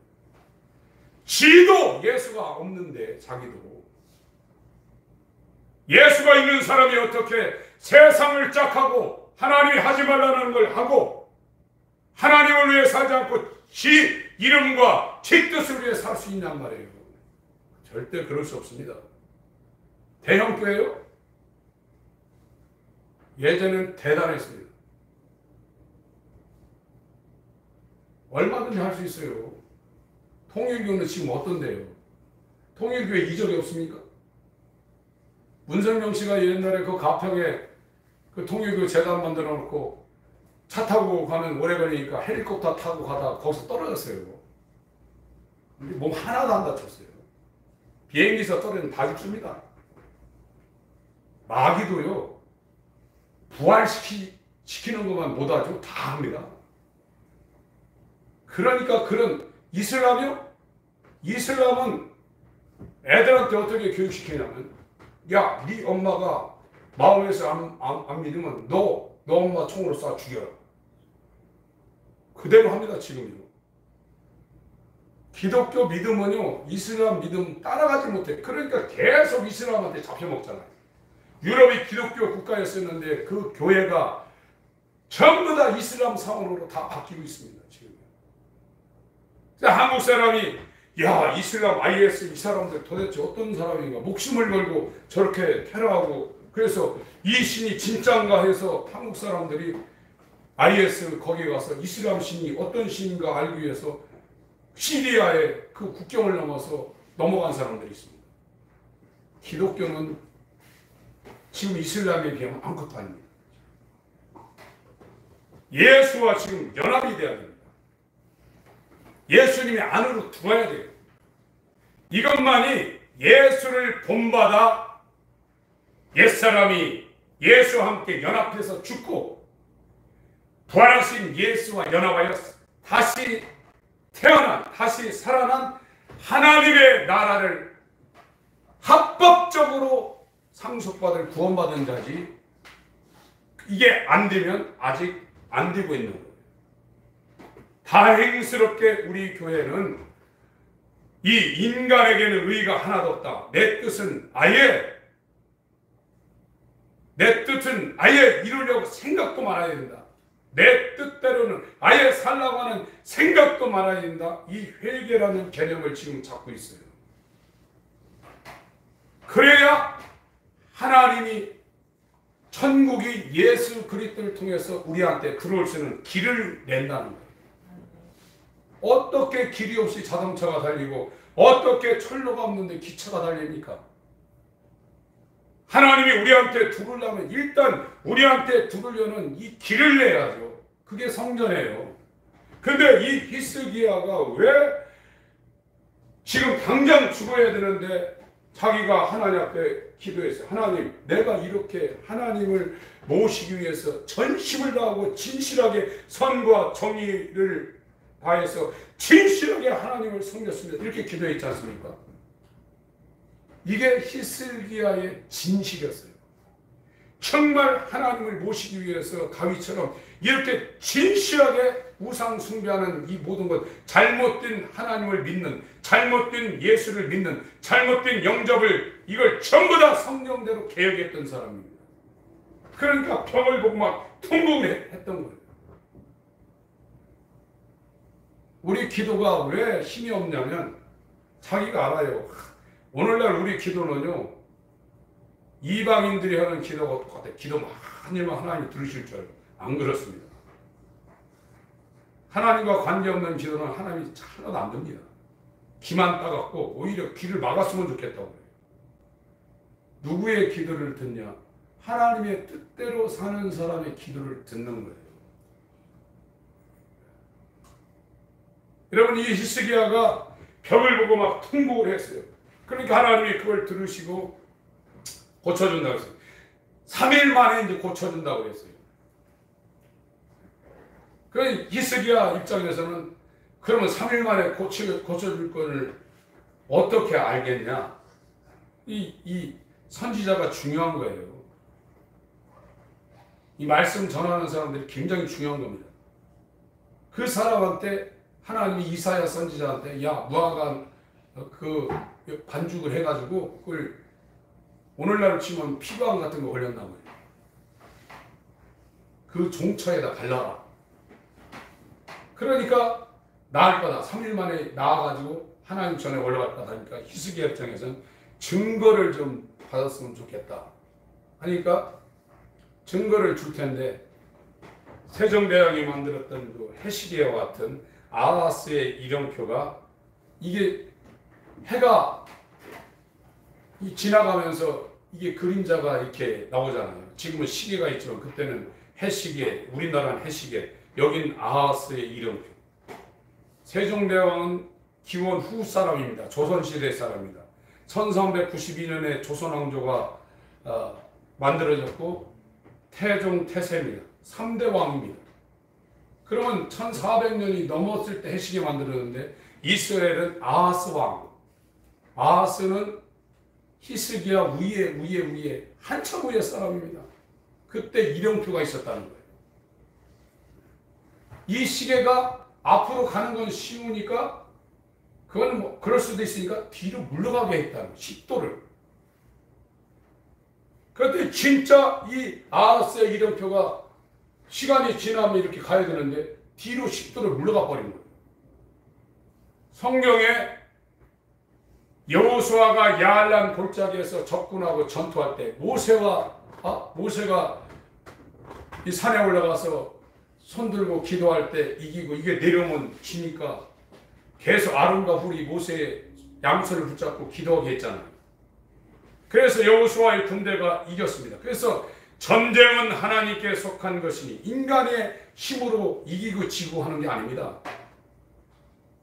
지도 예수가 없는데 자기도. 예수가 있는 사람이 어떻게 세상을 짝하고 하나님이 하지 말라는 걸 하고 하나님을 위해 살지 않고 지 이름과 지 뜻을 위해 살 수 있냔 말이에요. 절대 그럴 수 없습니다. 대형교회요? 예전엔 대단했습니다. 얼마든지 할 수 있어요. 통일교는 지금 어떤데요? 통일교회 이적이 없습니까? 문성명 씨가 옛날에 그 가평에 그 통일교 재단 만들어 놓고 차 타고 가면 오래 걸리니까 헬리콥터 타고 가다가 거기서 떨어졌어요. 몸 하나도 안 다쳤어요. 비행기에서 떨어지면 다 죽습니다. 마귀도요, 부활시키는 것만 못하죠. 다 합니다. 그러니까 그런 이슬람이요? 이슬람은 애들한테 어떻게 교육시키냐면, 야, 네 엄마가 마음에서 안 믿으면 너 엄마 총으로 쏴 죽여라. 그대로 합니다, 지금요. 기독교 믿음은요, 이슬람 믿음 따라가지 못해. 그러니까 계속 이슬람한테 잡혀먹잖아요. 유럽이 기독교 국가였었는데 그 교회가 전부 다 이슬람 사원으로 다 바뀌고 있습니다, 지금. 한국 사람이, 야, 이슬람 IS 이 사람들 도대체 어떤 사람인가, 목숨을 걸고 저렇게 테러하고, 그래서 이 신이 진짜인가 해서 한국 사람들이 IS 거기에 가서 이슬람 신이 어떤 신인가 알기 위해서 시리아의 그 국경을 넘어서 넘어간 사람들이 있습니다. 기독교는 지금 이슬람에 비하면 아무것도 아닙니다. 예수와 지금 연합이 돼야 됩니다. 예수님이 안으로 들어와야 돼요. 이것만이 예수를 본받아 옛사람이 예수와 함께 연합해서 죽고 부활하신 예수와 연합하여 다시 태어난, 다시 살아난 하나님의 나라를 합법적으로 상속받을 구원받은 자지, 이게 안 되면 아직 안 되고 있는 거예요. 다행스럽게 우리 교회는 이 인간에게는 의의가 하나도 없다. 내 뜻은 아예 이루려고 생각도 말아야 된다. 내 뜻대로는 아예 살라고 하는 생각도 말아야 된다. 이 회개라는 개념을 지금 잡고 있어요. 그래야 하나님이 천국이 예수 그리스도를 통해서 우리한테 들어올 수 있는 길을 낸다는 거예요. 어떻게 길이 없이 자동차가 달리고 어떻게 철로가 없는데 기차가 달립니까? 하나님이 우리한테 들으려면 일단 우리한테 들으려는 이 길을 내야죠. 그게 성전이에요. 근데 이 히스기야가 왜 지금 당장 죽어야 되는데 자기가 하나님 앞에 기도했어요. 하나님, 내가 이렇게 하나님을 모시기 위해서 전심을 다하고 진실하게 선과 정의를 다해서 진실하게 하나님을 섬겼습니다. 이렇게 기도했지 않습니까? 이게 히스기야의 진실이었어요. 정말 하나님을 모시기 위해서 다윗처럼 이렇게 진실하게 우상 숭배하는 이 모든 것, 잘못된 하나님을 믿는, 잘못된 예수를 믿는, 잘못된 영접을 이걸 전부 다 성령대로 개혁했던 사람입니다. 그러니까 벽을 보고 막 통곡을 했던 거예요. 우리 기도가 왜 힘이 없냐면 자기가 알아요. 오늘날 우리 기도는요, 이방인들이 하는 기도가 똑같아요. 기도 많이 하면 하나님 들으실 줄 알고. 안 그렇습니다. 하나님과 관계없는 기도는 하나님이 하나도 안 듭니다. 귀만 따갑고 오히려 귀를 막았으면 좋겠다고 그래요. 누구의 기도를 듣냐? 하나님의 뜻대로 사는 사람의 기도를 듣는 거예요. 여러분, 이 히스기야가 벽을 보고 막 통곡을 했어요. 그러니까 하나님이 그걸 들으시고 고쳐준다고 했어요. 3일 만에 이제 고쳐준다고 했어요. 그 히스기야 입장에서는 그러면 3일 만에 고쳐줄 거를 어떻게 알겠냐? 이 선지자가 중요한 거예요. 이 말씀 전하는 사람들이 굉장히 중요한 겁니다. 그 사람한테 하나님이 이사야 선지자한테 야 무화과 그 반죽을 해가지고 그걸 오늘날 치면 피부암 같은 거 걸렸나 봐요. 그 종처에다 발라라. 그러니까 나을 거다. 3일 만에 나와가지고 하나님 전에 올라갈 거다 하니까 히스기야 입장에서는 증거를 좀 받았으면 좋겠다 하니까 증거를 줄 텐데 세종대왕이 만들었던 그 해시계와 같은 아하스의 이령표가 이게 해가 지나가면서 이게 그림자가 이렇게 나오잖아요. 지금은 시계가 있지만 그때는 해시계, 우리나라는 해시계, 여긴 아하스의 이령표. 세종대왕은 기원 후 사람입니다. 조선시대 사람입니다. 1392년에 조선왕조가 만들어졌고 태종, 태세입니다. 3대 왕입니다. 그러면 1400년이 넘었을 때 해시계 만들었는데 이스라엘은 아하스 왕. 아하스는 히스기야 위에 한참 위에 사람입니다. 그때 이령표가 있었다는 거예요. 이 시계가 앞으로 가는 건 쉬우니까 그건 뭐 그럴 수도 있으니까 뒤로 물러가게 했다는 거예요. 10도를. 그런데 진짜 이 아하스의 이령표가 시간이 지나면 이렇게 가야 되는데 뒤로 10도를 물러가 버린 거예요. 성경에 여호수아가 야알란 골짜기에서 적군하고 전투할 때 모세가 이 산에 올라가서 손 들고 기도할 때 이기고 이게 내려오면 지니까 계속 아론과 훌이 모세의 양손을 붙잡고 기도하게 했잖아요. 그래서 여호수아의 군대가 이겼습니다. 그래서 전쟁은 하나님께 속한 것이니 인간의 힘으로 이기고 지고 하는 게 아닙니다.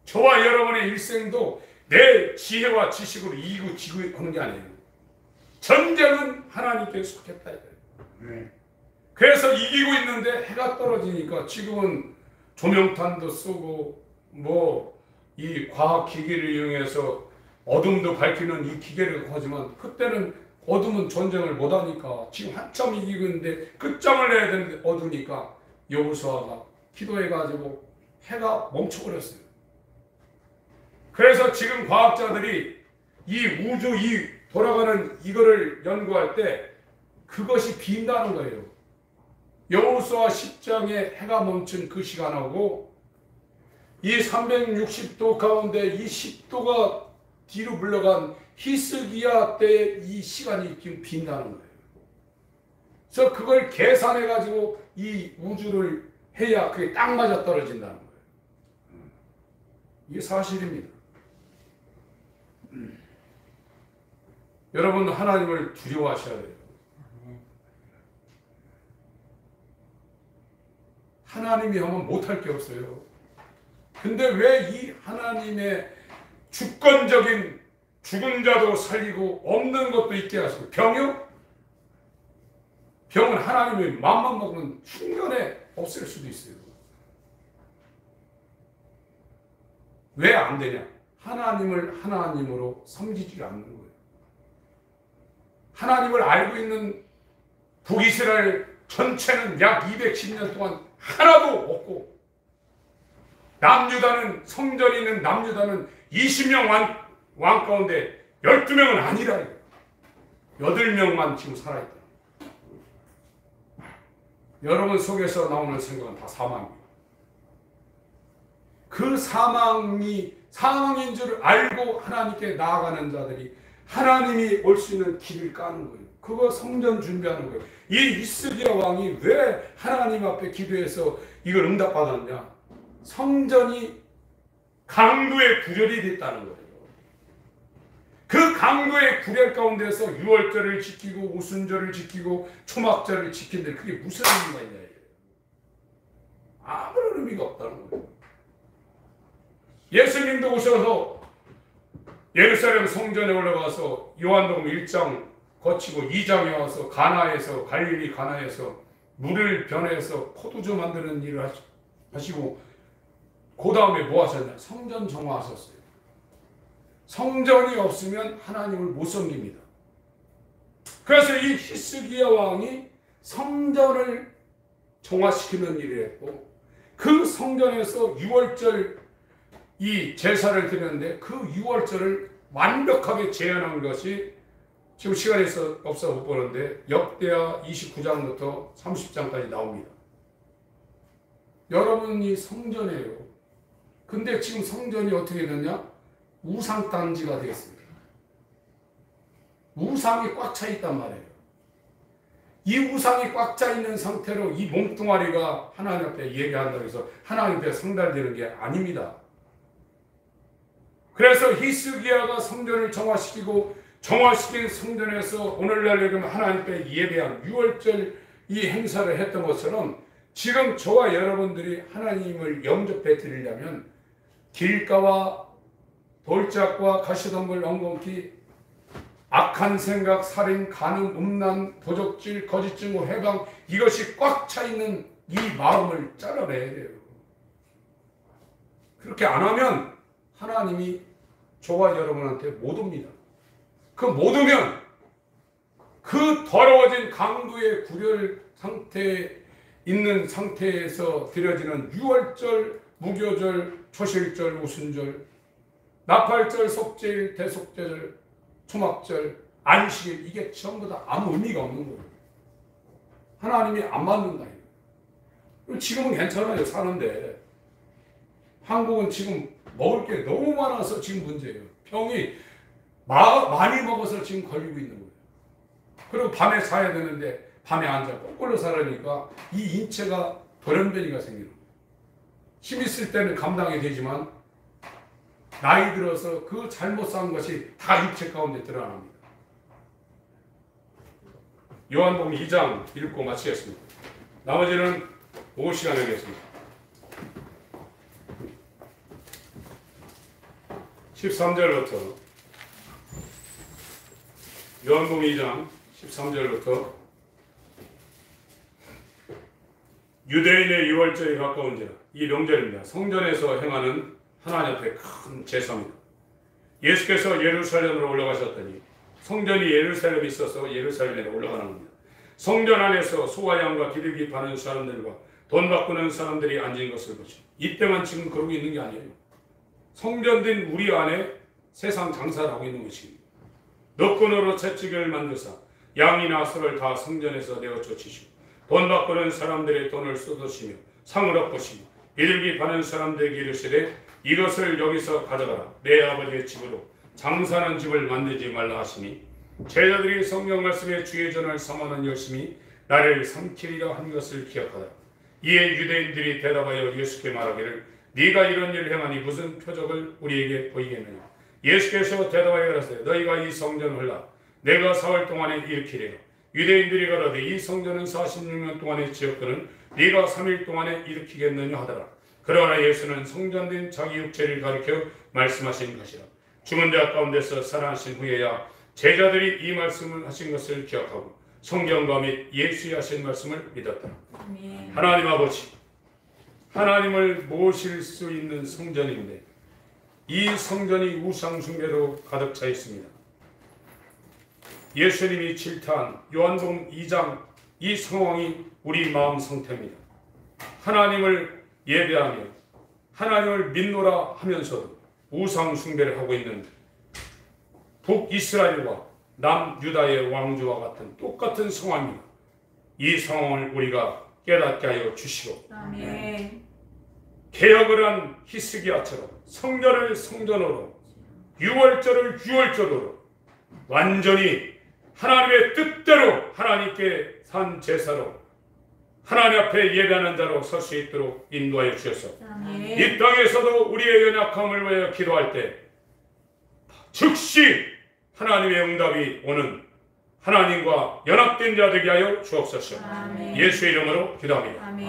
저와 여러분의 일생도 내 지혜와 지식으로 이기고 지고 하는 게 아니에요. 전쟁은 하나님께 속했다 이거예요. 그래서 이기고 있는데 해가 떨어지니까 지금은 조명탄도 쓰고 뭐 이 과학 기기를 이용해서 어둠도 밝히는 이 기계를 하지만 그때는 어둠은 전쟁을 못하니까 지금 한참 이기고 있는데 끝장을 내야 되는데 어두니까 여호수아가 기도해가지고 해가 멈춰버렸어요. 그래서 지금 과학자들이 이 우주 이 돌아가는 이거를 연구할 때 그것이 빈다는 거예요. 여호수아 10장에 해가 멈춘 그 시간하고 이 360도 가운데 이 10도가 뒤로 물러간 히스기야 때 이 시간이 지금 빈다는 거예요. 그래서 그걸 계산해 가지고 이 우주를 해야 그게 딱 맞아 떨어진다는 거예요. 이게 사실입니다. 여러분 하나님을 두려워하셔야 돼요. 하나님이 하면 못할 게 없어요. 근데 왜 이 하나님의 주권적인 죽은 자도 살리고 없는 것도 있게 하시고 병은 하나님의 마음만 먹으면 순간에 없앨 수도 있어요. 왜 안 되냐? 하나님을 하나님으로 섬기지 않는 거예요. 하나님을 알고 있는 북이스라엘 전체는 약 210년 동안 하나도 없고, 남유다는, 성전이 있는 남유다는 20명 왕 가운데 12명은 아니라 8명만 지금 살아있다. 여러분 속에서 나오는 생각은 다 사망이에요. 그 사망인 줄 알고 하나님께 나아가는 자들이 하나님이 올 수 있는 길을 까는 거예요. 그거 성전 준비하는 거예요. 이 히스기야 왕이 왜 하나님 앞에 기도해서 이걸 응답받았냐? 성전이 강도의 구렬이 됐다는 거예요. 그 강도의 구렬 가운데서 유월절을 지키고 오순절을 지키고 초막절을 지킨데 그게 무슨 의미가 있냐? 아무런 의미가 없다는 거예요. 예수님도 오셔서 예루살렘 성전에 올라가서 요한복음 1장 거치고 2장에 와서 가나에서, 갈릴리 가나에서 물을 변해서 포도주 만드는 일을 하시고, 그 다음에 뭐 하셨냐? 성전 정화하셨어요. 성전이 없으면 하나님을 못 섬깁니다. 그래서 이 히스기야 왕이 성전을 정화시키는 일을 했고, 그 성전에서 유월절 이 제사를 드렸는데 그 유월절을 완벽하게 재현한 것이 지금 시간이 없어 못 보는데 역대하 29장부터 30장까지 나옵니다. 여러분이 성전이에요. 근데 지금 성전이 어떻게 됐냐? 우상단지가 되었습니다. 우상이 꽉 차 있단 말이에요. 이 우상이 꽉 차 있는 상태로 이 몸뚱아리가 하나님 앞에 예배한다고 해서 하나님 앞에 상달되는 게 아닙니다. 그래서 히스기야가 성전을 정화시킨 성전에서 오늘날 여러분 하나님 앞에 예배한 유월절 이 행사를 했던 것처럼 지금 저와 여러분들이 하나님을 영접해 드리려면 길가와 돌짝과 가시덤불 엉겅퀴 악한 생각, 살인, 간음, 음란, 도적질, 거짓 증거, 해방 이것이 꽉 차 있는 이 마음을 잘라내야 돼요. 그렇게 안 하면 하나님이 저와 여러분한테 못 옵니다. 그 못 오면 그 더러워진 강도의 구렬 상태에 있는 상태에서 드려지는 유월절, 무교절, 초실절, 오순절, 나팔절, 속죄일, 대속죄절, 초막절, 안식일 이게 전부 다 아무 의미가 없는 거예요. 하나님이 안 맞는다. 지금은 괜찮아요. 사는데 한국은 지금 먹을 게 너무 많아서 지금 문제예요. 병이 많이 먹어서 지금 걸리고 있는 거예요. 그리고 밤에 자야 되는데 밤에 앉아 꼴꼴로 살으니까 이 인체가 돌연변이가 생기는 거예요. 힘 있을 때는 감당이 되지만 나이 들어서 그 잘못 산 것이 다 육체 가운데 드러납니다. 요한복음 2장 읽고 마치겠습니다. 나머지는 오후 시간에 하겠습니다. 13절부터 요한복음 2장 13절부터 유대인의 유월절이 가까운지라 이 명절입니다. 성전에서 행하는 하나님 앞에 큰 제사입니다. 예수께서 예루살렘으로 올라가셨더니 성전이 예루살렘에 있어서 예루살렘에 올라가는 겁니다. 성전 안에서 소와 양과 기르기 파는 사람들과 돈 바꾸는 사람들이 앉은 것을 보시오. 이때만 지금 그러고 있는 게 아니에요. 성전된 우리 안에 세상 장사를 하고 있는 것입니다. 노끈으로 채찍을 만드사 양이나 소를 다 성전에서 내어 쫓으시고 돈 바꾸는 사람들의 돈을 쏟으시며 상을 엎으시며 비둘기 파는 사람들에게 이르시되 이것을 여기서 가져가라. 내 아버지의 집으로 장사하는 집을 만들지 말라 하시니 제자들이 성경 말씀에 주의 전을 삼하는 열심히 나를 삼키리라 한 것을 기억하라. 이에 유대인들이 대답하여 예수께 말하기를 네가 이런 일을 행하니 무슨 표적을 우리에게 보이겠느냐. 예수께서 대답하여 가라사대 너희가 이 성전을 헐라 내가 4월 동안에 일으키리라. 유대인들이 가라되 이 성전은 46년 동안의 지었거늘 네가 3일 동안에 일으키겠느냐 하더라. 그러나 예수는 성전된 자기 육체를 가리켜 말씀하신 것이라. 죽은 자 가운데서 살아나신 후에야 제자들이 이 말씀을 하신 것을 기억하고 성경과 및 예수의 하신 말씀을 믿었다. 하나님 아버지, 하나님을 모실 수 있는 성전인데 이 성전이 우상 숭배로 가득 차 있습니다. 예수님이 질타한 요한복음 2장 이 상황이 우리 마음 상태입니다. 하나님을 예배하며 하나님을 믿노라 하면서도 우상 숭배를 하고 있는 북이스라엘과 남유다의 왕조와 같은 똑같은 상황입니다. 이 상황을 우리가 깨닫게 하여 주시고 아멘. 개혁을 한 히스기야처럼 성전을 성전으로 유월절을 유월절로 완전히 하나님의 뜻대로 하나님께 산 제사로 하나님 앞에 예배하는 자로 설 수 있도록 인도하여 주셔서 아멘. 이 땅에서도 우리의 연약함을 위하여 기도할 때 즉시 하나님의 응답이 오는 하나님과 연합된 자 되게 하여 주옵소서. 아멘. 예수의 이름으로 기도합니다. 아멘.